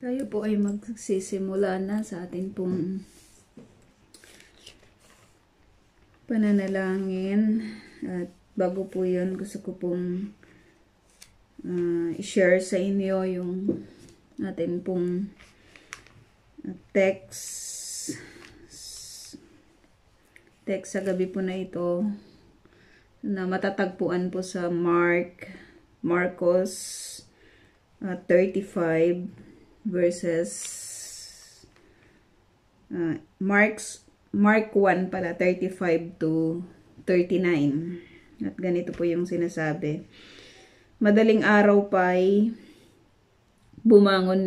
Tayo po ay magsisimula na sa atin pong pananalangin. At bago po yun, gusto ko pong i-share sa inyo yung atin pong text sa gabi po na ito na matatagpuan po sa Marcos 35 verses Mark 1 pala 35 to 39. At ganito po yung sinasabi. Madaling araw pa'y bumangon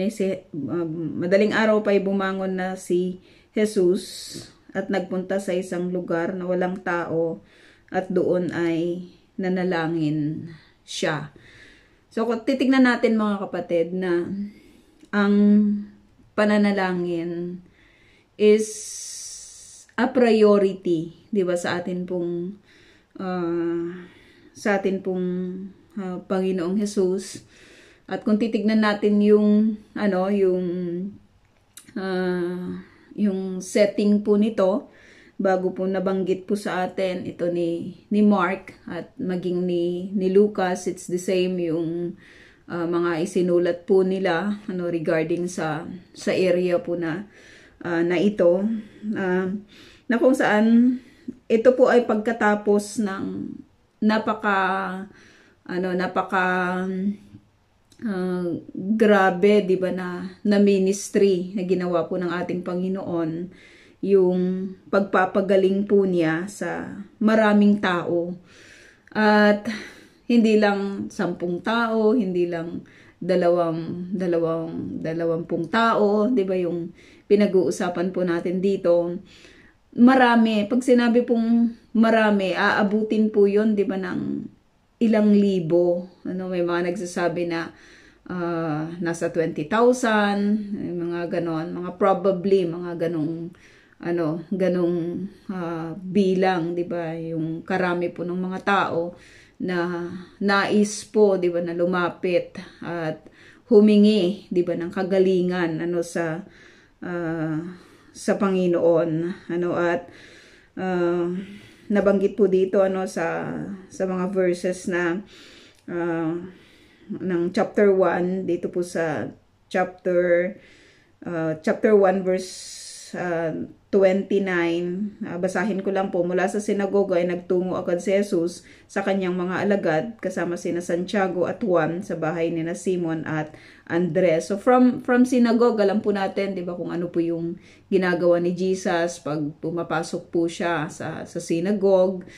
na si Jesus at nagpunta sa isang lugar na walang tao at doon ay nanalangin siya. So kung titignan natin mga kapatid na ang pananalangin is a priority, 'di ba, sa atin pong Panginoong Jesus. At kung titignan natin yung setting po nito, bago po nabanggit po sa atin ito ni Mark at maging ni Lucas, it's the same yung mga isinulat po nila regarding sa area po na ito, na kung saan ito po ay pagkatapos ng grabe, 'di ba, na ministry na ginawa po ng ating Panginoon, yung pagpapagaling po niya sa maraming tao. At hindi lang 10 tao, hindi lang 20 tao, 'di ba, yung pinag-uusapan po natin dito. Marami, pag sinabi pong marami, aabutin po 'yon, 'di ba, ng ilang libo. May mga nagsasabi na nasa 20,000, mga ganon, mga probably mga ganong bilang, 'di ba, yung karami po ng mga tao na nais po, 'di ba, na lumapit at humingi, 'di ba, ng kagalingan sa Panginoon. At nabanggit po dito sa mga verses na ng chapter 1 dito po sa chapter 1 verse 29. Basahin ko lang po. Mula sa sinagoga ay nagtungo agad si Jesus sa kanyang mga alagad kasama sina Santiago at Juan sa bahay ni Simon at Andres. So from sinagoga, alam po natin, 'di ba, kung ano po yung ginagawa ni Jesus pag pumapasok po siya sa synagogue.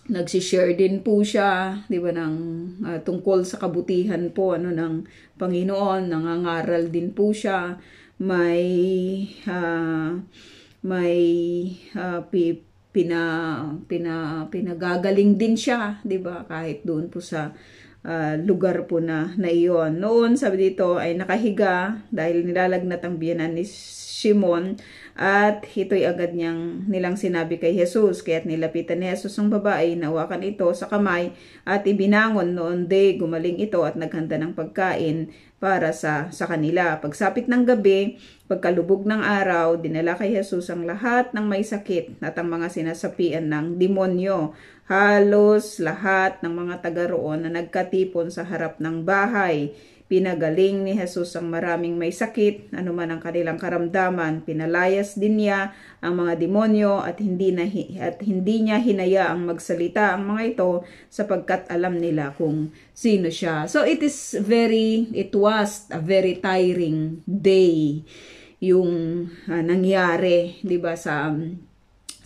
Nagsi-share din po siya, 'di ba, ng tungkol sa kabutihan po ng Panginoon. Nangangaral din po siya. Pinagagaling din siya, 'di ba, kahit doon po sa lugar po na iyon. Noon, sabi dito, ay nakahiga dahil nilalagnat ang biyenan ni Simon, at ito'y agad nilang sinabi kay Jesus. Kaya't nilapitan ni Jesus ang babae, nawakan ito sa kamay at ibinangon. Noon gumaling ito at naghanda ng pagkain para sa kanila. Pagsapit ng gabi, pagkalubog ng araw, dinala kay Jesus ang lahat ng may sakit at ang mga sinasapian ng demonyo. Halos lahat ng mga taga roon na nagkatipon sa harap ng bahay. Pinagaling ni Jesus ang maraming may sakit, anuman ang kanilang karamdaman. Pinalayas din niya ang mga demonyo at hindi niya hinayaang magsalita ang mga ito sapagkat alam nila kung sino siya. So it was a very tiring day yung nangyari, 'di ba, sa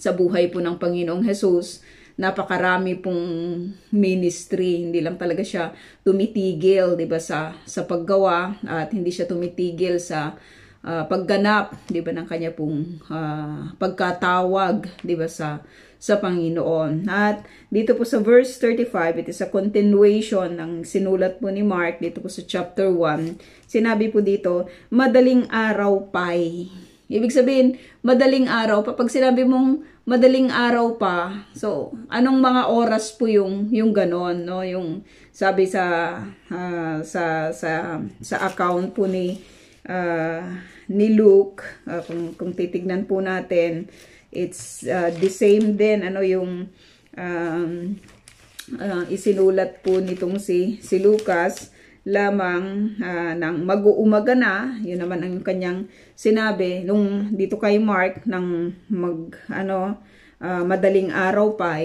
buhay po ng Panginoong Jesus. Napakarami pong ministry, hindi lang talaga siya tumitigil, 'di ba, sa paggawa, at hindi siya tumitigil sa pagganap, 'di ba, ng kanya pong pagkatawag, 'di ba, sa Panginoon. At dito po sa verse 35, it is a continuation ng sinulat po ni Mark dito po sa chapter 1. Sinabi po dito, madaling araw pa'y. Ibig sabihin, madaling araw pa. Pag sinabi mong madaling araw pa, so anong mga oras po yung ganon, no? Yung sabi sa account po ni Luke, kung titignan po natin, it's the same din, ano yung isinulat po nitong si Lucas lamang ng mag-uumaga na. Yun naman ang kanyang sinabi nung dito kay Mark ng madaling araw pa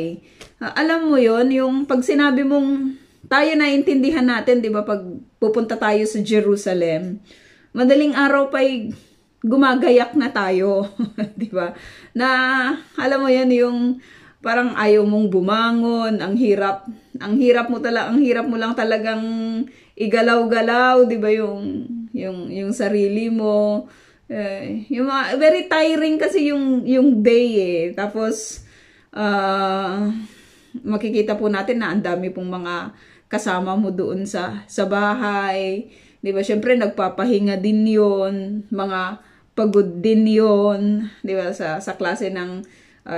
alam mo yon, yung pag sinabi mong tayo naiintindihan natin, di ba, pag pupunta tayo sa Jerusalem, madaling araw pa gumagayak na tayo, di ba? Na alam mo yan, yung parang ayaw mong bumangon, ang hirap mo lang talagang igalaw-galaw, 'di ba, yung sarili mo. Yung very tiring kasi yung day Tapos makikita po natin na ang dami pong mga kasama mo doon sa bahay. 'Di ba? Syempre nagpapahinga din 'yon, mga pagod din 'yon, 'di ba, sa klase ng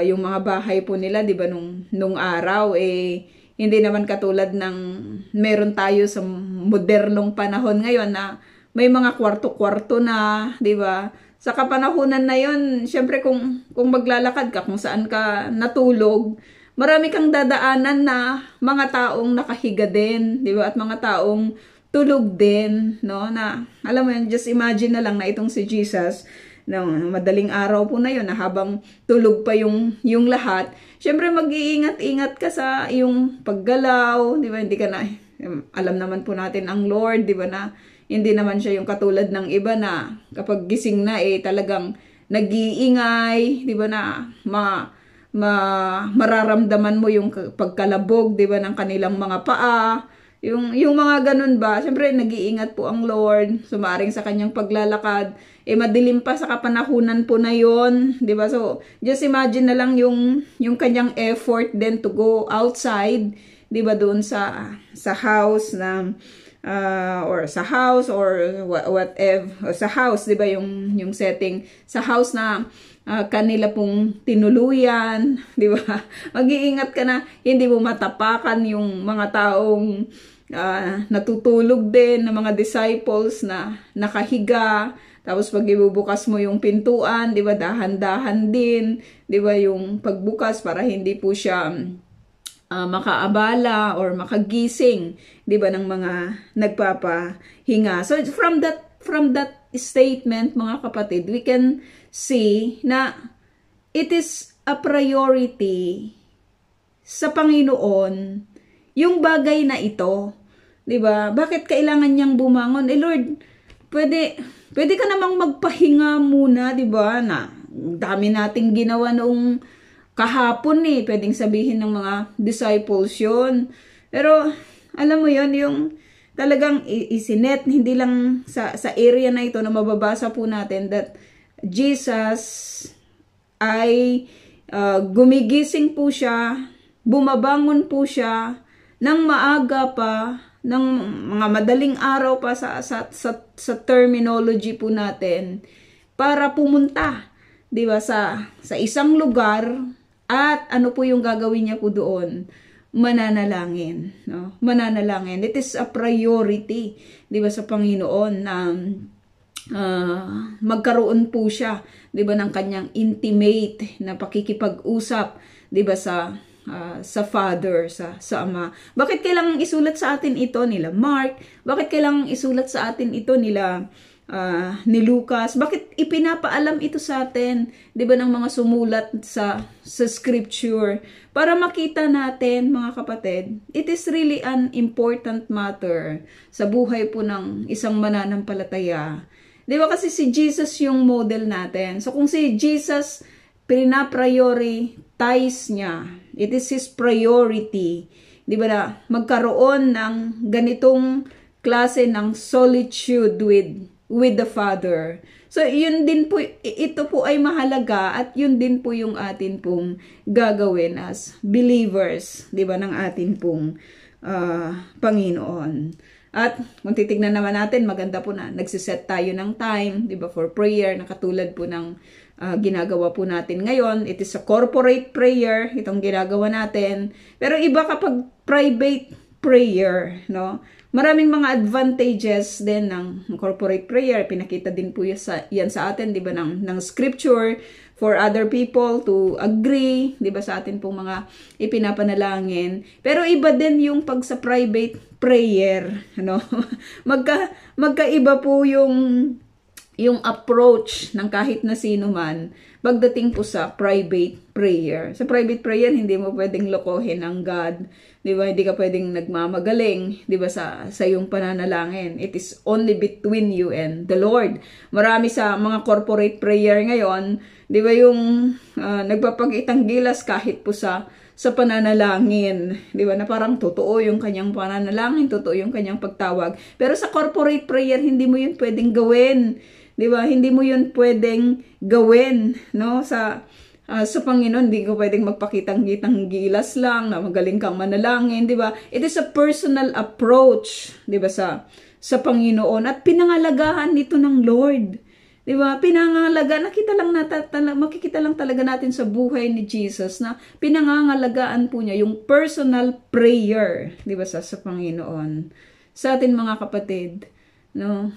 yung mga bahay po nila, 'di ba, nung araw hindi naman katulad ng meron tayo sa modernong panahon ngayon na may mga kwarto-kwarto na, 'di ba? Sa kapanahunan na 'yon, syempre kung maglalakad ka kung saan ka natulog, marami kang dadaanan na mga taong nakahiga din, 'di ba? At mga taong tulog din, no? Na alam mo yun, just imagine na lang na itong si Jesus, no, madaling araw po na yun, na habang tulog pa yung lahat, syempre mag-iingat-ingat ka sa iyong paggalaw, di ba? Hindi ka na, alam naman po natin ang Lord, di ba, na hindi naman siya yung katulad ng iba na kapag gising na talagang nag-iingay, di ba, na mararamdaman mo yung pagkalabog, di ba, ng kanilang mga paa. Yung mga ganun ba, syempre nag-iingat po ang Lord, sumaring sa kanyang paglalakad, madilim pa sa kapanahunan po na yon, di ba? So, just imagine na lang yung kanyang effort then to go outside, di ba, doon sa house na, or sa house or whatever, or sa house, di ba, yung setting, sa house na kanila pong tinuluyan, di ba? Mag-iingat ka na hindi mo matapakan yung mga taong natutulog din, na mga disciples na nakahiga. Tapos pag ibubukas mo yung pintuan, di ba, dahan-dahan din, di ba, yung pagbukas para hindi po siya makaabala or makagising, di ba, ng mga nagpapahinga. So from that statement, mga kapatid, we can see na it is a priority sa Panginoon yung bagay na ito, 'di ba? Bakit kailangan niyang bumangon? Lord, pwede ka namang magpahinga muna, 'di ba? Na dami nating ginawa noong kahapon pwedeng sabihin ng mga disciples 'yon. Pero alam mo 'yon, yung talagang isinet, hindi lang sa area na ito na mababasa po natin that Jesus ay gumigising po siya, bumabangon po siya ng maaga pa, ng mga madaling araw pa sa terminology po natin, para pumunta, 'di ba, sa isang lugar, at ano po yung gagawin niya po doon? Mananalangin, no? Mananalangin. It is a priority, 'di ba, sa Panginoon na magkaroon po siya, 'di ba, ng kanyang intimate na pakikipag-usap, 'di ba, sa Father, sa Ama. Bakit kailangang isulat sa atin ito nila Mark? Bakit kailangang isulat sa atin ito ni Lucas? Bakit ipinapaalam ito sa atin, 'di ba, ng mga sumulat sa scripture? Para makita natin, mga kapatid, it is really an important matter sa buhay po ng isang mananampalataya. 'Di ba, kasi si Jesus yung model natin. So kung si Jesus pina-prioritize niya, it is his priority, 'di ba, na magkaroon ng ganitong klase ng solitude with the Father. So yun din po, ito po ay mahalaga, at yun din po yung atin pong gagawin as believers, 'di ba, ng atin pong Panginoon. At kung titignan naman natin, maganda po na nagsiset tayo ng time, di ba, for prayer, na katulad po ng ginagawa po natin ngayon. It is a corporate prayer, itong ginagawa natin. Pero iba kapag private prayer, no? Maraming mga advantages din ng corporate prayer. Pinakita din po yan sa atin, di ba, ng scripture for other people to agree, di ba, sa atin pong mga ipinapanalangin. Pero iba din yung pag sa private prayer, ano? Magkaiba po yung approach ng kahit na sino man pagdating po sa private prayer. Sa private prayer, hindi mo pwedeng lokohin ang God. Di ba? Hindi ka pwedeng nagmamagaling, di ba, sa iyong pananalangin. It is only between you and the Lord. Marami sa mga corporate prayer ngayon, di ba, yung nagpapakitang gilas kahit po sa pananalangin, di ba, na parang totoo yung kanyang pananalangin, totoo yung kanyang pagtawag. Pero sa corporate prayer, hindi mo yun pwedeng gawin. Di ba? Hindi mo yun pwedeng gawin, no? Sa Panginoon, hindi ko pwedeng magpakitang-kitang gilas lang na magaling kang manalangin, di ba? It is a personal approach, di ba, sa Panginoon, at pinangalagahan nito ng Lord. Di ba? Pinangangalaga, makikita lang talaga natin sa buhay ni Jesus na pinangangalagaan po niya yung personal prayer, di ba, sa Panginoon. Sa atin, mga kapatid, no?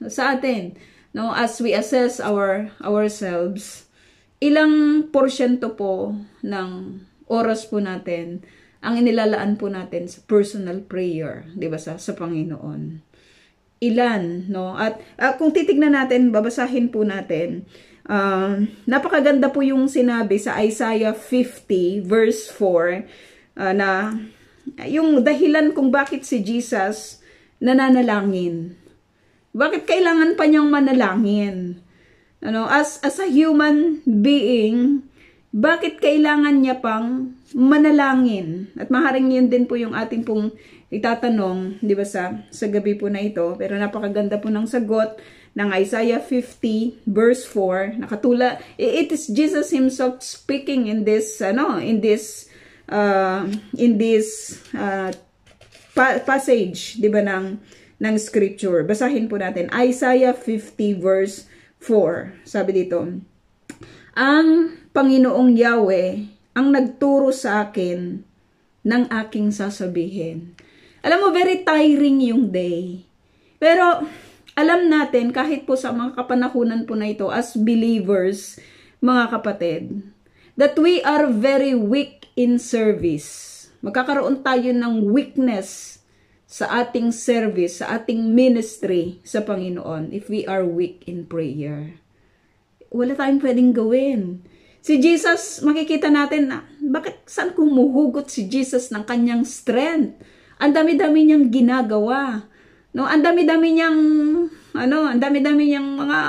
Sa atin, no, as we assess ourselves, ilang porsyento po ng oras po natin ang inilalaan po natin sa personal prayer, di ba, sa Panginoon? Ilan, no? At kung titignan natin, babasahin po natin, napakaganda po yung sinabi sa Isaiah 50 verse 4, na yung dahilan kung bakit si Jesus nananalangin. Bakit kailangan pa niyang manalangin? Ano, as a human being, bakit kailangan niya pang manalangin? At maaaring yun din po yung ating pong itatanong, di ba, sa gabi po na ito. Pero napakaganda po ng sagot ng Isaiah 50 verse 4. Nakatula, it is Jesus himself speaking in this passage, di ba, ng scripture. Basahin po natin Isaiah 50 verse 4. Sabi dito, ang Panginoong Yahweh ang nagturo sa akin ng aking sasabihin. Alam mo, very tiring yung day. Pero alam natin, kahit po sa mga kapanahunan po na ito, as believers, mga kapatid, that we are very weak in service. Magkakaroon tayo ng weakness sa ating service, sa ating ministry sa Panginoon, if we are weak in prayer. Wala tayong pwedeng gawin. Si Jesus, makikita natin na, saan kumuhugot si Jesus ng kanyang strength? Ang dami-dami niyang ginagawa. No? Ang dami-dami niyang mga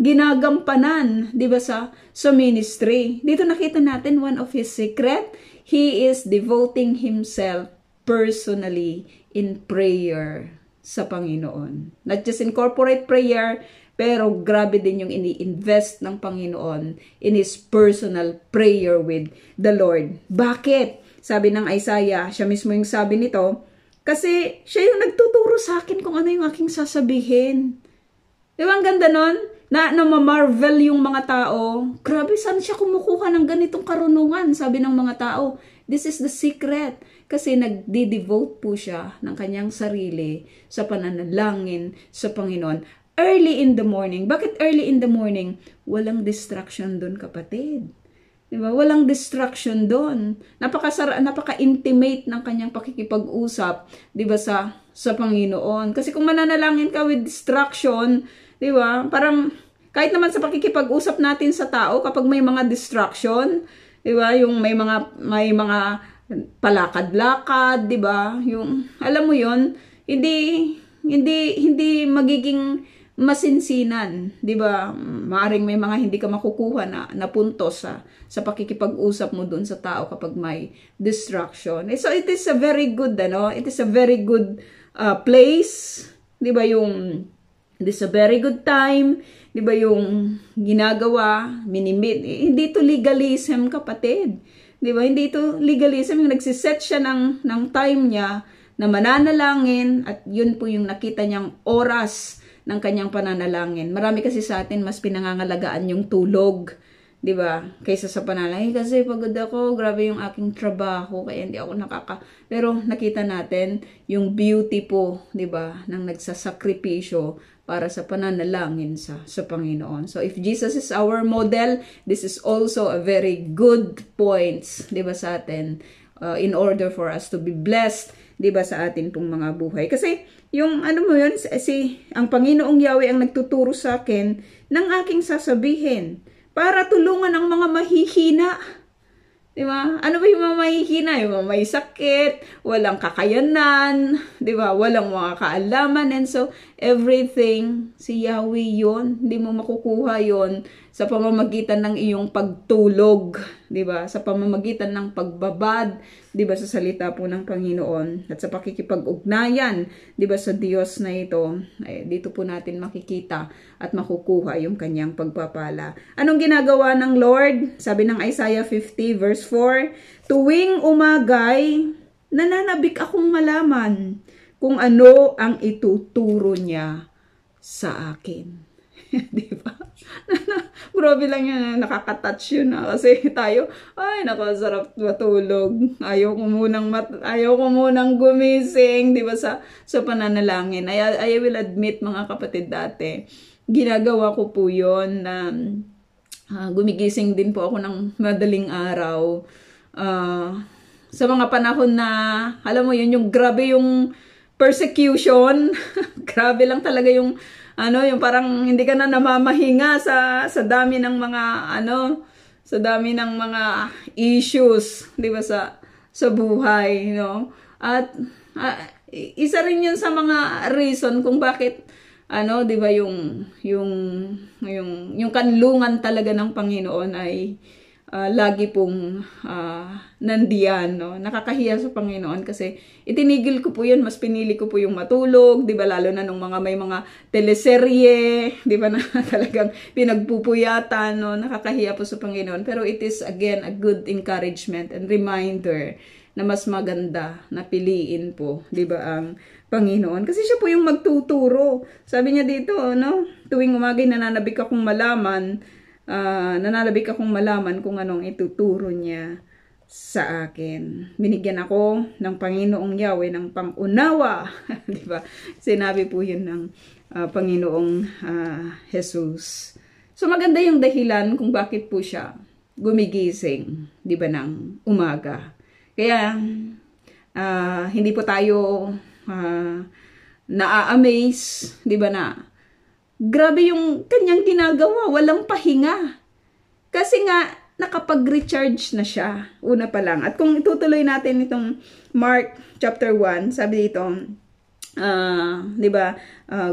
ginagampanan, di ba, sa ministry. Dito nakita natin one of his secret, he is devoting himself personally in prayer sa Panginoon. Not just in corporate prayer, pero grabe din yung ini-invest ng Panginoon in his personal prayer with the Lord. Bakit? Sabi ng Isaiah, siya mismo yung sabi nito, kasi siya yung nagtuturo sa akin kung ano yung aking sasabihin. Di ba ang ganda nun? Na ma-marvel yung mga tao. Grabe, saan siya kumukuha ng ganitong karunungan? Sabi ng mga tao, this is the secret. Kasi nagdi-devote po siya ng kanyang sarili sa pananalangin sa Panginoon. Early in the morning. Bakit early in the morning? Walang distraction doon, kapatid. Diba? Walang distraction doon. Napaka-intimate ng kanyang pakikipag-usap, diba, sa Panginoon. Kasi kung mananalangin ka with distraction, diba, parang kahit naman sa pakikipag-usap natin sa tao, kapag may mga distraction, diba, yung may mga palakad-lakad, 'di ba? Yung alam mo 'yon, hindi magiging masinsinan, 'di ba? Maaring may mga hindi ka makukuha na puntos sa pakikipag-usap mo doon sa tao kapag may distraction. So it is a very good place, 'di ba? It is a very good time, 'di ba, yung ginagawa, hindi to legalism, kapatid. Di ba? Hindi ito legalism. Yung nagsiset siya ng time niya na mananalangin at yun po yung nakita niyang oras ng kanyang pananalangin. Marami kasi sa atin mas pinangangalagaan yung tulog, 'di ba? Kaysa sa pananalangin kasi pagod ako, grabe yung aking trabaho kaya hindi ako Pero nakita natin yung beauty po, 'di ba, ng nagsasakripisyo para sa pananalangin sa Panginoon. So if Jesus is our model, this is also a very good points, 'di ba, sa atin in order for us to be blessed, 'di ba, sa atin pong mga buhay. Kasi yung ang Panginoong Yahweh ang nagtuturo sa akin ng aking sasabihin para tulungan ang mga mahihina. Diba? Ano ba yung mga mahihina? Yung mga may sakit, walang kakayanan, diba? Walang mga kaalaman. And so, everything, si Yahweh yun. Hindi mo makukuha yun sa pamamagitan ng iyong pagtulog, diba? Sa pamamagitan ng pagbabad, diba? Sa salita po ng Panginoon. At sa pakikipag-ugnayan, diba? Sa Diyos na ito, dito po natin makikita at makukuha yung kanyang pagpapala. Anong ginagawa ng Lord? Sabi ng Isaiah 50 verse 4, tuwing umagay, nananabik akong malaman kung ano ang ituturo niya sa akin. Diba? Grabe lang yan, nakaka-touch yun na. Kasi tayo, nakasarap matulog. Ayaw ko munang gumising, diba, sa pananalangin. I will admit, mga kapatid, dati, ginagawa ko po yun na gumigising din po ako ng madaling araw. Sa mga panahon na, alam mo yun, yung grabe yung persecution. Grabe lang talaga yung yung parang hindi ka na namamahinga sa dami ng mga sa dami ng mga issues, 'di ba, sa buhay, At isa rin 'yun sa mga reason kung bakit 'di ba, yung kanlungan talaga ng Panginoon ay lagi pong nandiyan, Nakakahiya sa Panginoon kasi itinigil ko po yun, mas pinili ko po yung matulog, 'di ba, lalo na nung may mga teleserye, 'di ba, na talagang pinagpupuyatan, Nakakahiya po sa Panginoon, pero it is again a good encouragement and reminder na mas maganda na piliin po, 'di ba, ang Panginoon kasi siya po yung magtuturo. Sabi niya dito, tuwing umagay nananabik akong malaman kung anong ituturo niya sa akin. Binigyan ako ng Panginoong Yahweh ng pangunawa. Diba? Sinabi po yun ng Panginoong Jesus. So maganda yung dahilan kung bakit po siya gumigising, diba, ng umaga. Kaya hindi po tayo na-amaze, diba, na grabe yung kanyang ginagawa, walang pahinga. Kasi nga, nakapag-recharge na siya, una pa lang. At kung itutuloy natin itong Mark chapter 1, sabi dito,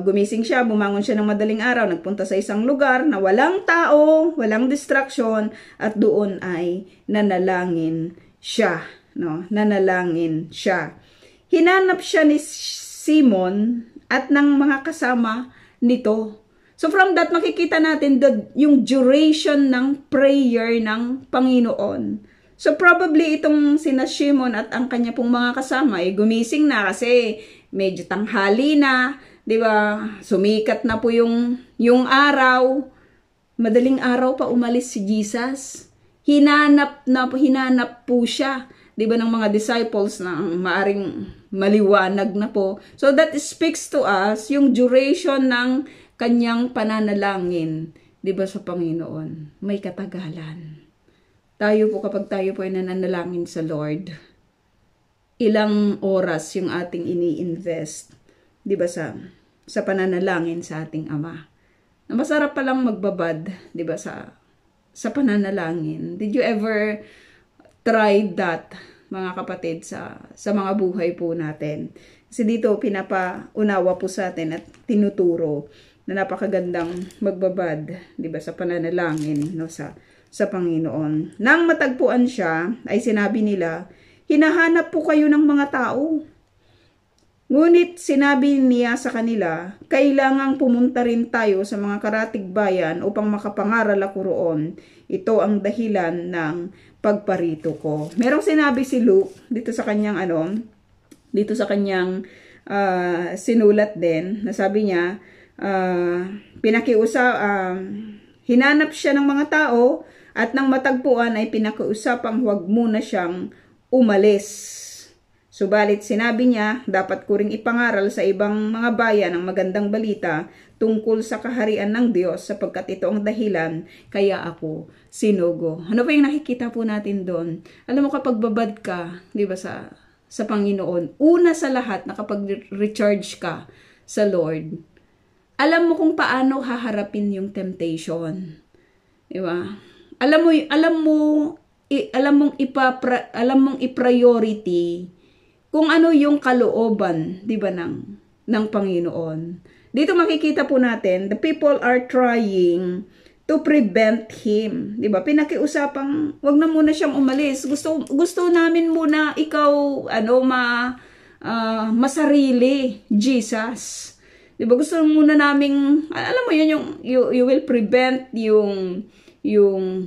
gumising siya, bumangon siya ng madaling araw, nagpunta sa isang lugar na walang tao, walang distraction, at doon ay nanalangin siya. Nanalangin siya. Hinanap siya ni Simon at ng mga kasama nito. So from that, makikita natin yung duration ng prayer ng Panginoon. So probably itong sina Shimon at ang kanya pong mga kasama ay gumising na kasi medyo tanghali na, 'di ba? Sumikat na po yung araw. Madaling araw pa umalis si Jesus. Hinanap po siya, 'di ba, ng mga disciples na maaring maliwanag na po. So that speaks to us yung duration ng kanyang pananalangin, 'di ba, sa Panginoon. May katagalan. Tayo po, kapag tayo po ay nananalangin sa Lord, ilang oras yung ating ini-invest, 'di ba, sa pananalangin sa ating Ama. Na masarap pa lang magbabad, 'di ba, sa pananalangin. Did you ever try that, mga kapatid, sa mga buhay po natin? Kasi dito pinapaunawa po sa atin at tinuturo na napakagandang magbabad, 'di ba, sa pananalangin, sa Panginoon. Nang matagpuan siya, ay sinabi nila, hinahanap po kayo ng mga tao. Ngunit sinabi niya sa kanila, kailangang pumunta rin tayo sa mga karatig bayan upang makapangaral ako roon. Ito ang dahilan ng pagparito ko. Merong sinabi si Luke dito sa kanyang dito sa kanyang sinulat din, na sabi niya, hinanap siya ng mga tao at nang matagpuan ay pinakiusapang huwag muna siyang umalis. Subalit sinabi niya, dapat ko ring ipangaral sa ibang mga bayan ang magandang balita tungkol sa kaharian ng Diyos sapagkat ito ang dahilan kaya ako sinugo. Ano pa yung nakikita po natin doon? Alam mo, kapag babad ka, di ba, sa Panginoon, una sa lahat na kapag recharge ka sa Lord, alam mo kung paano haharapin yung temptation. Di ba? Alam mong i-priority kung ano yung kalooban, di ba, ng Panginoon. Dito makikita po natin, the people are trying to prevent him. Di ba? Pinakiusapang, wag na muna siyang umalis. Gusto namin muna ikaw, masarili, Jesus. Di ba? Gusto muna naming, alam mo yun, you will prevent yung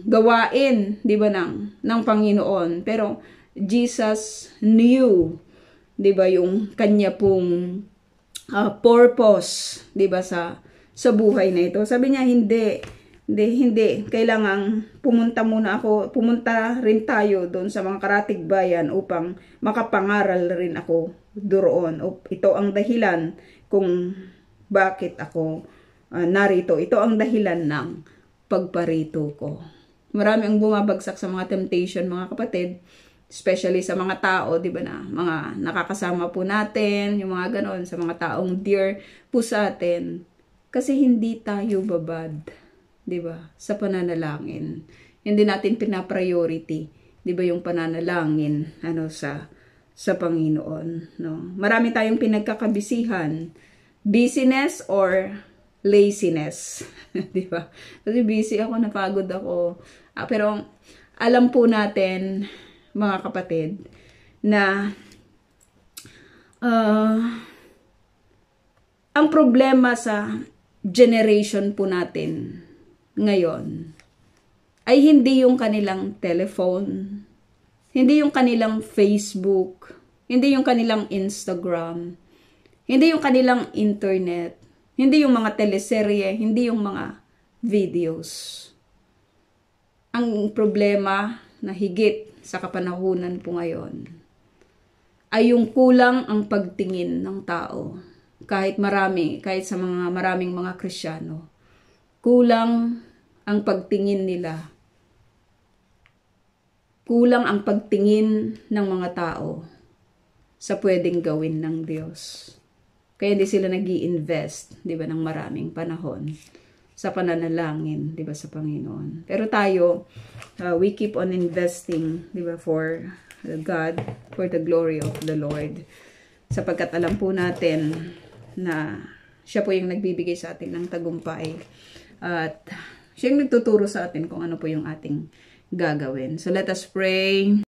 gawain, di ba, ng Panginoon. Pero Jesus knew, di ba, yung kanya pong purpose, di ba, sa buhay na ito. Sabi niya, hindi, kailangan pumunta rin tayo doon sa mga karatig bayan upang makapangaral rin ako doon. Ito ang dahilan kung bakit ako narito. Ito ang dahilan ng pagparito ko. Marami ang bumabagsak sa mga temptation, mga kapatid, especially sa mga tao, di ba, na mga nakakasama po natin, yung mga ganon, sa mga taong dear po sa atin. Kasi hindi tayo babad, di ba, sa pananalangin. Hindi natin pina-priority, di ba, yung pananalangin sa Panginoon, no? Marami tayong pinagkakabisihan, busyness or laziness, di ba? Kasi busy ako, napagod ako. Pero alam po natin, mga kapatid, na ang problema sa generation po natin ngayon ay hindi yung kanilang telephone, hindi yung kanilang Facebook, hindi yung kanilang Instagram, hindi yung kanilang internet, hindi yung mga teleserye, hindi yung mga videos. Ang problema na higit sa kapanahunan po ngayon ay yung kulang ang pagtingin ng tao. Kahit sa maraming mga Kristiyano, kulang ang pagtingin nila. Kulang ang pagtingin ng mga tao sa pwedeng gawin ng Diyos. Kaya hindi sila nag-i-invest, di ba, ng maraming panahon sa pananalangin, di ba, sa Panginoon. Pero tayo, we keep on investing, di ba, for God, for the glory of the Lord. Sapagkat alam po natin na siya po yung nagbibigay sa atin ng tagumpay. At siya yung nagtuturo sa atin kung ano po yung ating gagawin. So let us pray.